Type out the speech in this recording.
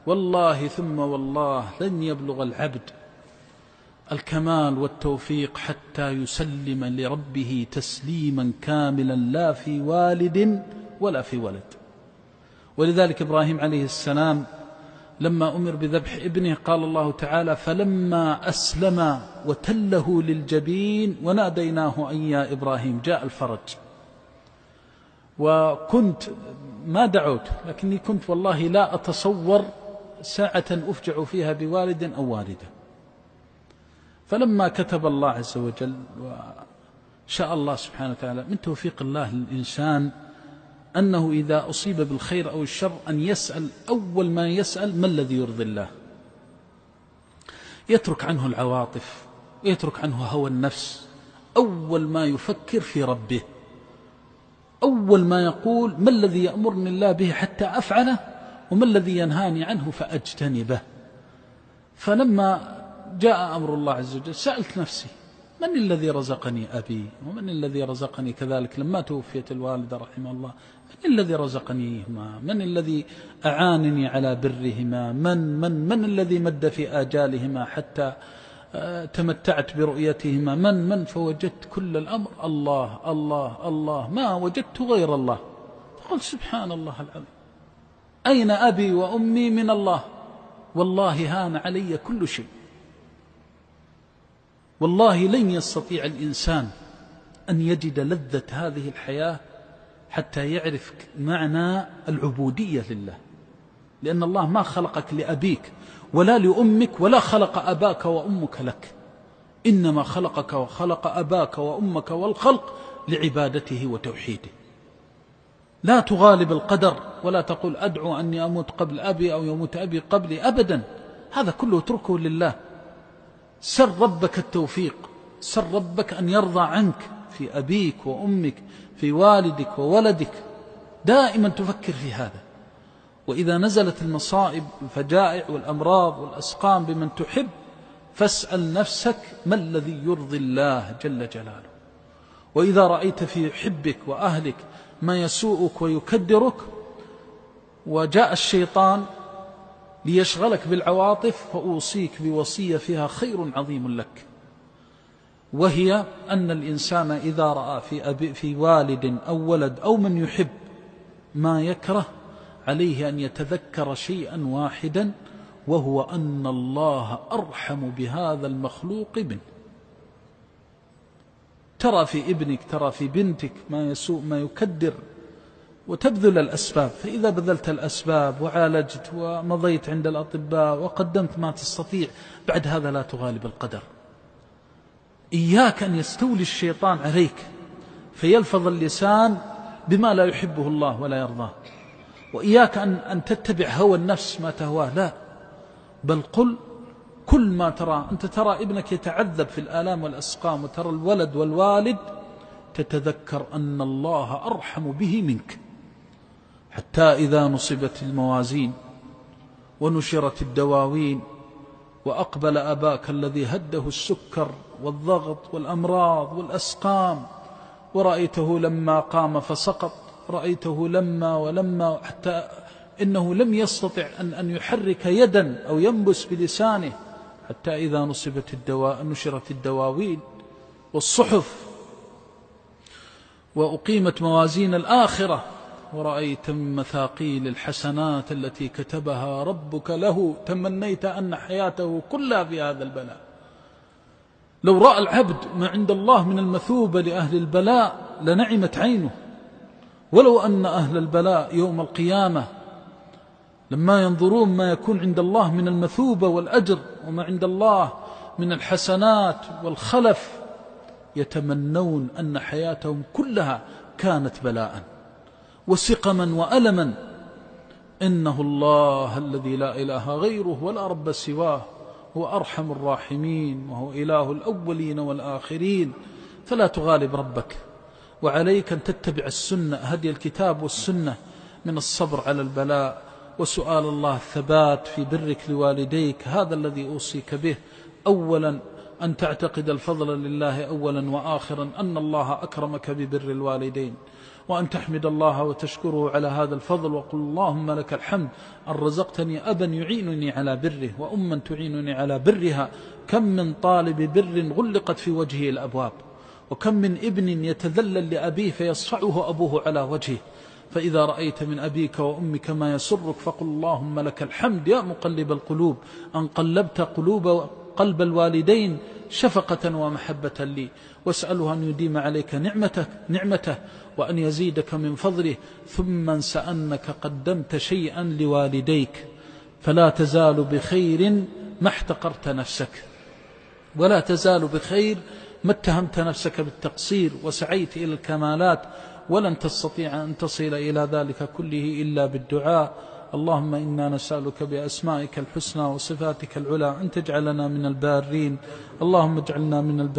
والله ثم والله لن يبلغ العبد الكمال والتوفيق حتى يسلم لربه تسليما كاملا لا في والد ولا في ولد. ولذلك إبراهيم عليه السلام لما أمر بذبح ابنه قال الله تعالى: فلما أسلم وتله للجبين وناديناه أن يا إبراهيم. جاء الفرج. وكنت ما دعوت، لكني كنت والله لا أتصور ساعة أفجع فيها بوالد أو والدة. فلما كتب الله عز وجل وشاء الله سبحانه وتعالى من توفيق الله للإنسان أنه إذا أصيب بالخير أو الشر أن يسأل، أول ما يسأل: ما الذي يرضي الله؟ يترك عنه العواطف ويترك عنه هوى النفس. أول ما يفكر في ربه، أول ما يقول: ما الذي يأمرني الله به حتى أفعله، وما الذي ينهاني عنه فأجتنبه. فلما جاء أمر الله عز وجل سألت نفسي: من الذي رزقني أبي؟ ومن الذي رزقني كذلك لما توفيت الوالدة رحمه الله؟ من الذي رزقنيهما؟ من الذي أعانني على برهما؟ من الذي مد في آجالهما حتى تمتعت برؤيتهما؟ من فوجدت كل الأمر الله الله الله، ما وجدت غير الله. فقلت: سبحان الله العظيم، أين أبي وأمي من الله؟ والله هان علي كل شيء. والله لن يستطيع الإنسان أن يجد لذة هذه الحياة حتى يعرف معنى العبودية لله، لأن الله ما خلقك لأبيك ولا لأمك، ولا خلق أباك وأمك لك، إنما خلقك وخلق أباك وأمك والخلق لعبادته وتوحيده. لا تغالب القدر ولا تقول: أدعو أني أموت قبل أبي أو يموت أبي قبلي، أبدا، هذا كله اتركه لله. سر ربك التوفيق، سر ربك أن يرضى عنك في أبيك وأمك، في والدك وولدك، دائما تفكر في هذا. وإذا نزلت المصائب الفجائع والأمراض والأسقام بمن تحب فاسأل نفسك: ما الذي يرضي الله جل جلاله؟ وإذا رأيت في حبك وأهلك ما يسوءك ويكدرك وجاء الشيطان ليشغلك بالعواطف، فأوصيك بوصية فيها خير عظيم لك، وهي أن الإنسان إذا رأى في والد أو ولد أو من يحب ما يكره عليه أن يتذكر شيئا واحدا، وهو أن الله أرحم بهذا المخلوق منه. ترى في ابنك، ترى في بنتك ما يسوء ما يكدر، وتبذل الأسباب، فإذا بذلت الأسباب وعالجت ومضيت عند الأطباء وقدمت ما تستطيع، بعد هذا لا تغالب القدر. إياك أن يستولي الشيطان عليك فيلفظ اللسان بما لا يحبه الله ولا يرضاه، وإياك أن تتبع هوى النفس ما تهواه، لا، بل قل كل ما ترى. أنت ترى ابنك يتعذب في الآلام والأسقام، وترى الولد والوالد، تتذكر أن الله أرحم به منك. حتى إذا نصبت الموازين ونشرت الدواوين وأقبل أباك الذي هده السكر والضغط والأمراض والأسقام، ورأيته لما قام فسقط، رأيته لما حتى إنه لم يستطع أن يحرك يدا أو ينبس بلسانه، حتى إذا نشرت الدواوين والصحف وأقيمت موازين الآخرة، ورأيت من مثاقيل الحسنات التي كتبها ربك له تمنيت أن حياته كلها في هذا البلاء. لو رأى العبد ما عند الله من المثوبة لأهل البلاء لنعمت عينه. ولو أن أهل البلاء يوم القيامة لما ينظرون ما يكون عند الله من المثوبة والأجر وما عند الله من الحسنات والخلف، يتمنون أن حياتهم كلها كانت بلاء وسقما وألما. إنه الله الذي لا إله غيره ولا رب سواه، هو أرحم الراحمين، وهو إله الأولين والآخرين. فلا تغالب ربك، وعليك أن تتبع السنة، هدي الكتاب والسنة، من الصبر على البلاء وسؤال الله الثبات في برك لوالديك. هذا الذي أوصيك به. أولا أن تعتقد الفضل لله أولا وآخرا، أن الله أكرمك ببر الوالدين، وأن تحمد الله وتشكره على هذا الفضل، وقل اللهم لك الحمد أن رزقتني أبا يعينني على بره وأما تعينني على برها. كم من طالب بر غلقت في وجهه الأبواب، وكم من ابن يتذلل لأبيه فيصفعه أبوه على وجهه. فإذا رأيت من أبيك وأمك ما يسرك فقل اللهم لك الحمد يا مقلب القلوب أن قلبت قلب الوالدين شفقة ومحبة لي، واسأله أن يديم عليك نعمته وأن يزيدك من فضله. ثم انس أنك قدمت شيئا لوالديك، فلا تزال بخير ما احتقرت نفسك، ولا تزال بخير ما اتهمت نفسك بالتقصير وسعيت إلى الكمالات، ولن تستطيع أن تصل إلى ذلك كله إلا بالدعاء. اللهم إنا نسألك بأسمائك الحسنى وصفاتك العلى أن تجعلنا من البارين. اللهم اجعلنا من البارين.